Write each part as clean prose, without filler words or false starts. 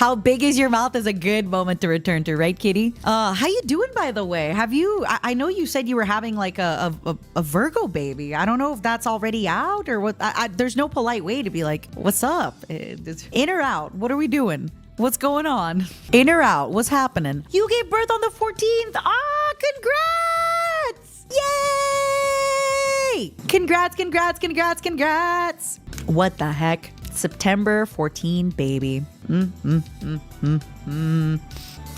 How big is your mouth is a good moment to return to, right, Kitty? How you doing, by the way? Have you, I know you said you were having like a Virgo baby. I don't know if that's already out or what. There's no polite way to be like, what's up? In or out? What are we doing? What's going on? In or out? What's happening? You gave birth on the 14th. Ah, congrats! Yay! Congrats, congrats, congrats, congrats. What the heck? September 14, baby.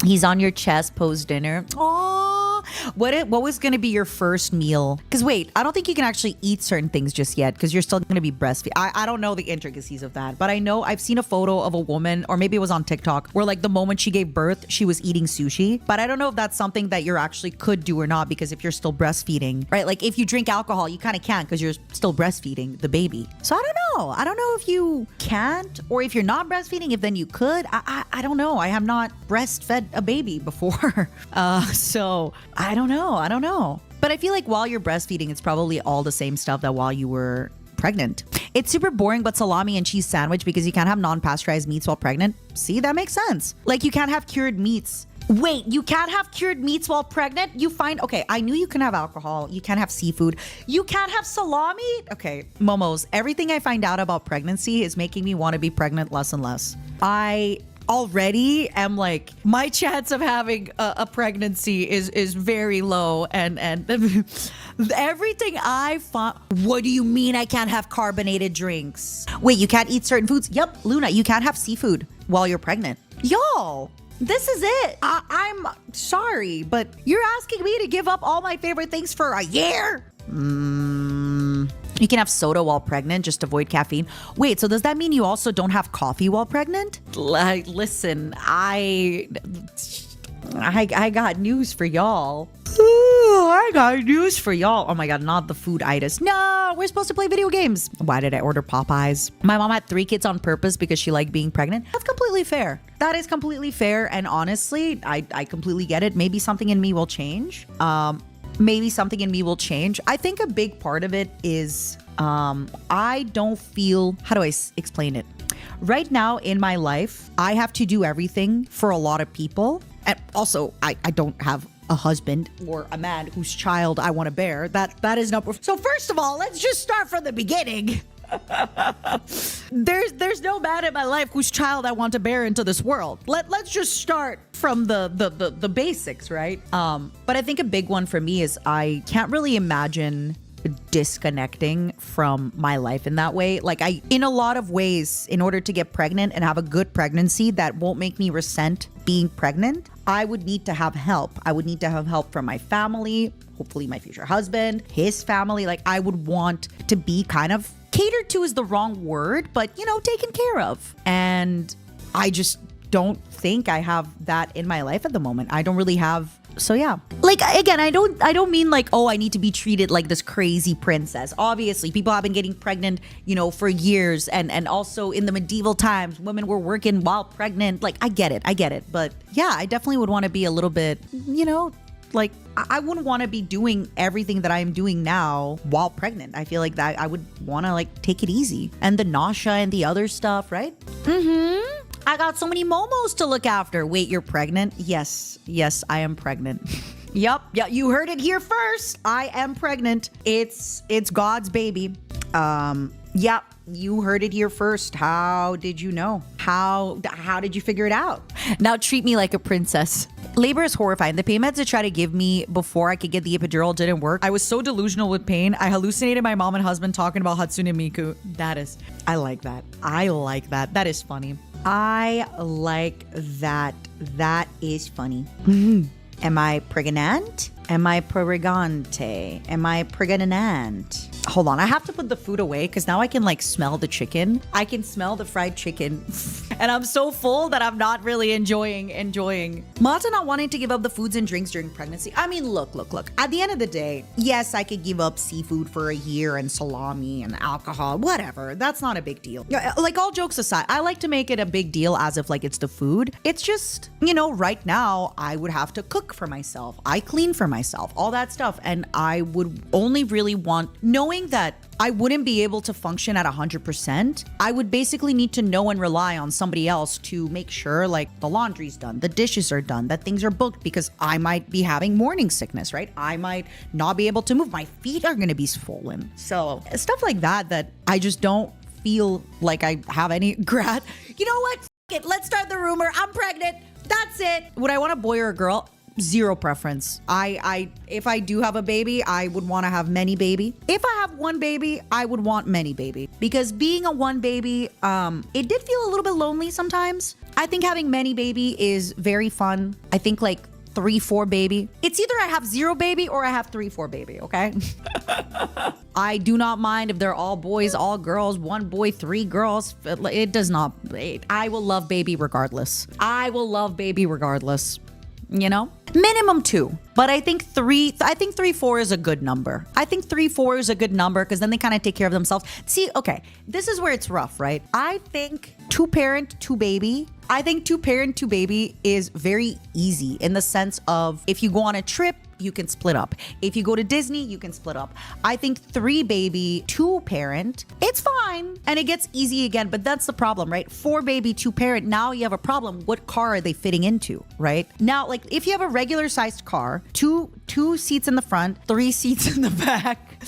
He's on your chest post dinner. Oh, what was going to be your first meal? Because wait, I don't think you can actually eat certain things just yet because you're still going to be breastfeeding. I don't know the intricacies of that, but I know I've seen a photo of a woman, or maybe it was on TikTok, where like the moment she gave birth, she was eating sushi. But I don't know if that's something that you're actually could do or not, because if you're still breastfeeding, right? Like if you drink alcohol, you kind of can't because you're still breastfeeding the baby. So I don't know. I don't know if you can't, or if you're not breastfeeding, if then you could. I don't know. I have not breastfed a baby before. So I don't know. But I feel like while you're breastfeeding, it's probably all the same stuff that while you were pregnant. It's super boring, but salami and cheese sandwich because you can't have non-pasteurized meats while pregnant. See, that makes sense. Like you can't have cured meats. Wait, you can't have cured meats while pregnant? Okay, I knew you can have alcohol. You can't have seafood. You can't have salami? Okay, Momos, everything I find out about pregnancy is making me want to be pregnant less and less. I already am like, my chance of having a pregnancy is very low, and everything I find. What do you mean I can't have carbonated drinks? Wait, you can't eat certain foods? Yep, Luna, you can't have seafood while you're pregnant. Y'all, this is it. I'm sorry, but you're asking me to give up all my favorite things for a year? You can have soda while pregnant, just avoid caffeine. Wait, so does that mean you also don't have coffee while pregnant? Like, listen, I got news for y'all. I got news for y'all. Oh my God, not the food-itis. No, we're supposed to play video games. Why did I order Popeyes? My mom had 3 kids on purpose because she liked being pregnant. That's completely fair. That is completely fair. And honestly, I completely get it. Maybe something in me will change. I think a big part of it is I don't feel, how do I explain it? Right now in my life, I have to do everything for a lot of people. And also, I don't have a husband or a man whose child I want to bear. That is not. So first of all, let's just start from the beginning. There's no man in my life whose child I want to bear into this world. Let's just start from the basics, right? But I think a big one for me is I can't really imagine disconnecting from my life in that way. Like in a lot of ways, in order to get pregnant and have a good pregnancy that won't make me resent being pregnant, I would need to have help. I would need to have help from my family, hopefully my future husband, his family. Like I would want to be kind of catered to is the wrong word, but taken care of. And I just don't think I have that in my life at the moment. I don't really have. So yeah, like again, I don't mean like, oh, I need to be treated like this crazy princess. Obviously, people have been getting pregnant, for years, and also in the medieval times, women were working while pregnant. Like I get it. But yeah, I definitely would want to be a little bit, like I wouldn't want to be doing everything that I'm doing now while pregnant. I feel like that I would want to like take it easy, and the nausea and the other stuff, right? I got so many momos to look after. Wait, you're pregnant? Yes, I am pregnant. Yep, you heard it here first. I am pregnant. It's God's baby. Yep, you heard it here first. How did you know? How did you figure it out? Now treat me like a princess. Labor is horrifying. The pain meds they tried to give me before I could get the epidural didn't work. I was so delusional with pain. I hallucinated my mom and husband talking about Hatsune Miku. I like that. That is funny. I like that. That is funny. Am I pregnant? Am I pregante? Am I pregnant? Hold on, I have to put the food away because now I can like smell the chicken. I can smell the fried chicken. And I'm so full that I'm not really enjoying. Mata not wanting to give up the foods and drinks during pregnancy. I mean, look. At the end of the day, yes, I could give up seafood for a year and salami and alcohol, whatever. That's not a big deal. Like all jokes aside, I like to make it a big deal as if like it's the food. It's just, right now I would have to cook for myself. I clean for myself, all that stuff. And I would only really want, knowing that I wouldn't be able to function at 100%, I would basically need to know and rely on somebody else to make sure like the laundry's done, the dishes are done, that things are booked, because I might be having morning sickness, right? I might not be able to move. My feet are going to be swollen. So stuff like that I just don't feel like I have any You know what? F it. Let's start the rumor. I'm pregnant. That's it. Would I want a boy or a girl? Zero preference. If I do have a baby, I would want to have many baby. If I have one baby, I would want many baby, because being a one baby, it did feel a little bit lonely sometimes. I think having many baby is very fun. I think like 3-4 baby. It's either I have 0 baby or I have 3-4 baby. Okay. I do not mind if they're all boys, all girls, 1 boy, 3 girls. It does not. I will love baby regardless. You know, minimum 2, but I think 3-4 is a good number. I think 3-4 is a good number, because then they kind of take care of themselves. See, okay, this is where it's rough, right? I think 2-parent, 2-baby. I think 2-parent, 2-baby is very easy in the sense of if you go on a trip, you can split up. If you go to Disney, you can split up. I think 3-baby, 2-parent, it's fine. And it gets easy again, but that's the problem, right? 4-baby, 2-parent, now you have a problem. What car are they fitting into, right? Now, like if you have a regular sized car, two seats in the front, 3 seats in the back,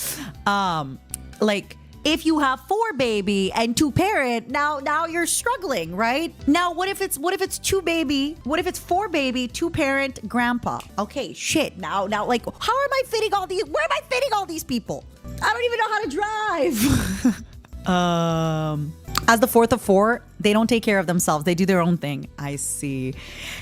like if you have 4-baby and 2-parent, now you're struggling, right? Now, what if it's 2-baby? What if it's 4-baby, 2-parent, grandpa? Okay, shit. Now, like, how am I fitting all these? Where am I fitting all these people? I don't even know how to drive. As the 4th of 4, they don't take care of themselves. They do their own thing. I see.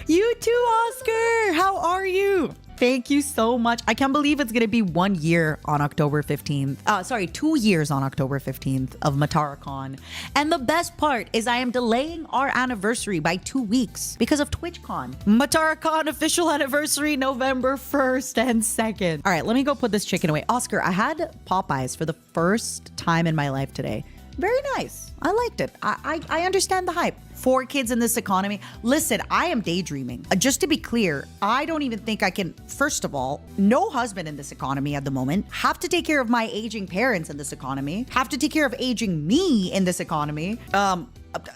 You too, Oscar. How are you? Thank you so much. I can't believe it's going to be 1 year on October 15th. 2 years on October 15th of MataraCon. And the best part is I am delaying our anniversary by 2 weeks because of TwitchCon. MataraCon official anniversary November 1st and 2nd. All right, let me go put this chicken away. Oscar, I had Popeyes for the first time in my life today. Very nice. I liked it. I understand the hype. 4 kids in this economy. Listen, I am daydreaming. Just to be clear, I don't even think I can, first of all, no husband in this economy at the moment, have to take care of my aging parents in this economy, have to take care of aging me in this economy.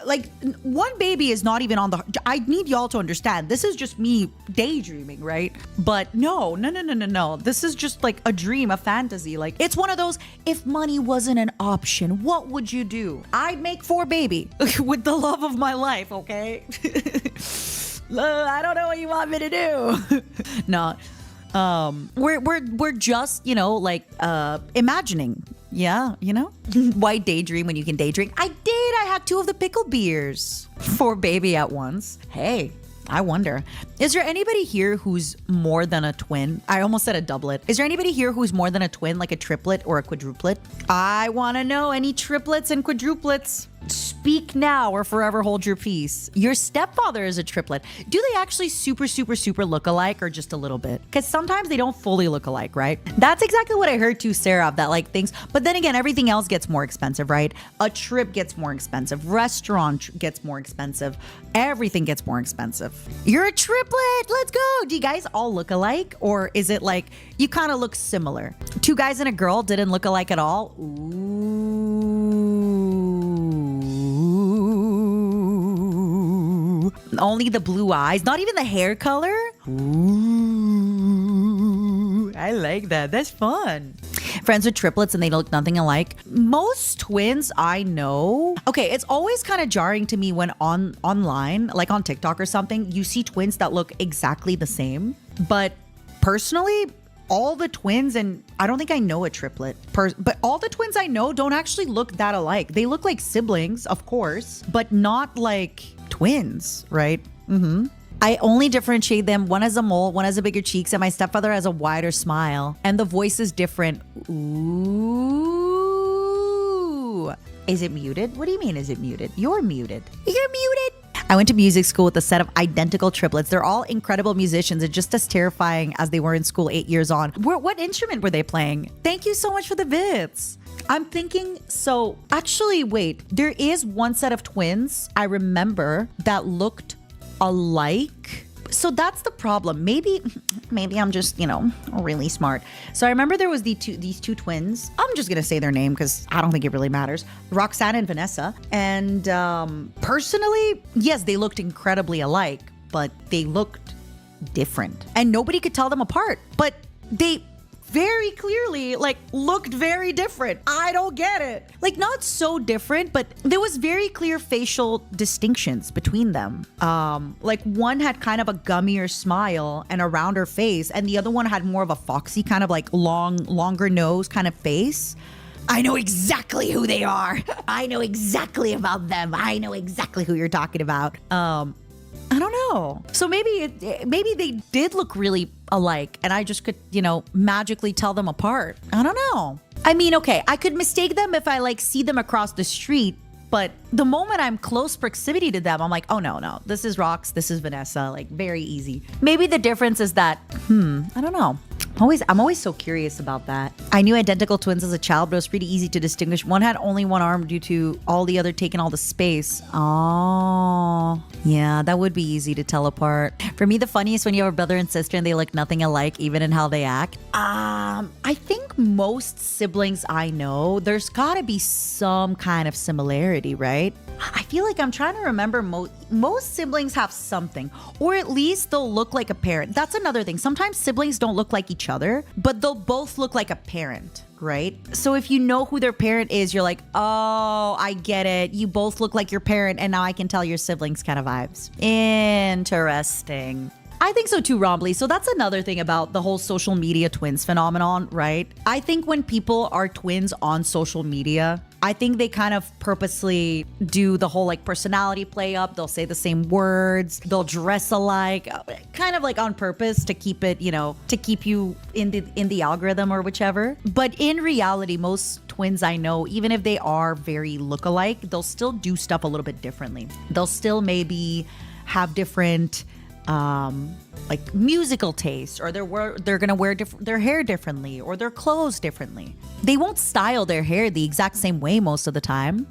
Like 1 baby is not even on the, I need y'all to understand, this is just me daydreaming, right? But no. This is just like a dream, a fantasy. Like it's one of those, if money wasn't an option, what would you do? I'd make 4 baby with the love of my life, okay? I don't know what you want me to do. No. We're just, you know, like imagining. Yeah, you know? Why daydream when you can daydream? I did. I had 2 of the pickle beers. 4 baby at once. Hey, I wonder. Is there anybody here who's more than a twin? I almost said a doublet. Is there anybody here who's more than a twin, like a triplet or a quadruplet? I want to know any triplets and quadruplets. Speak now or forever hold your peace. Your stepfather is a triplet. Do they actually super look alike, or just a little bit? Because sometimes they don't fully look alike, right? That's exactly what I heard too, Sarah, that like things. But then again, everything else gets more expensive, right? A trip gets more expensive. Restaurant gets more expensive. Everything gets more expensive. You're a triplet. Let's go. Do you guys all look alike? Or is it like you kind of look similar? 2 guys and a girl didn't look alike at all? Ooh. Only the blue eyes, not even the hair color. Ooh, I like that. That's fun. Friends with triplets and they look nothing alike. Most twins I know. Okay, it's always kind of jarring to me when online, like on TikTok or something, you see twins that look exactly the same. But personally, all the twins, and I don't think I know a triplet, but all the twins I know don't actually look that alike. They look like siblings, of course, but not like twins, right? I only differentiate them. One has a mole, one has a bigger cheeks, and my stepfather has a wider smile. And the voice is different. Ooh. Is it muted? What do you mean, is it muted? You're muted. You're muted. I went to music school with a set of identical triplets. They're all incredible musicians and just as terrifying as they were in school 8 years on. What instrument were they playing? Thank you so much for the bits. I'm thinking, so actually, wait, there is one set of twins I remember that looked alike, So that's the problem. Maybe I'm just, really smart. So I remember there was these two twins. I'm just going to say their name because I don't think it really matters. Roxanne and Vanessa. And personally, yes, they looked incredibly alike, but they looked different. And nobody could tell them apart. But they very clearly looked very different. I don't get it. Not so different, but there was very clear facial distinctions between them. One had kind of a gummier smile and a rounder face, and the other one had more of a foxy kind of longer nose kind of face. I know exactly who they are. I know exactly about them. I know exactly who you're talking about. I don't know. So maybe they did look really alike and I just could, magically tell them apart. I don't know. I mean, okay, I could mistake them if I see them across the street, but the moment I'm close proximity to them, I'm like, oh no, this is Rox, this is Vanessa, very easy. Maybe the difference is that, I don't know. I'm always so curious about that. I knew identical twins as a child, but it was pretty easy to distinguish. One had only one arm due to all the other taking all the space. Oh, yeah, that would be easy to tell apart. For me, the funniest when you have a brother and sister and they look nothing alike, even in how they act. I think most siblings I know, there's gotta be some kind of similarity, right? I feel like I'm trying to remember most siblings have something, or at least they'll look like a parent. That's another thing. Sometimes siblings don't look like each other, but they'll both look like a parent, right? So if you know who their parent is, you're like, oh, I get it. You both look like your parent, and now I can tell your siblings kind of vibes. Interesting. I think so too, Rombly. So that's another thing about the whole social media twins phenomenon, right? I think when people are twins on social media, I think they kind of purposely do the whole personality play up. They'll say the same words. They'll dress alike, kind of on purpose to keep it, to keep you in the algorithm or whichever. But in reality, most twins I know, even if they are very look-alike, they'll still do stuff a little bit differently. They'll still maybe have different musical taste, or they're gonna wear their hair differently, or their clothes differently. They won't style their hair the exact same way most of the time.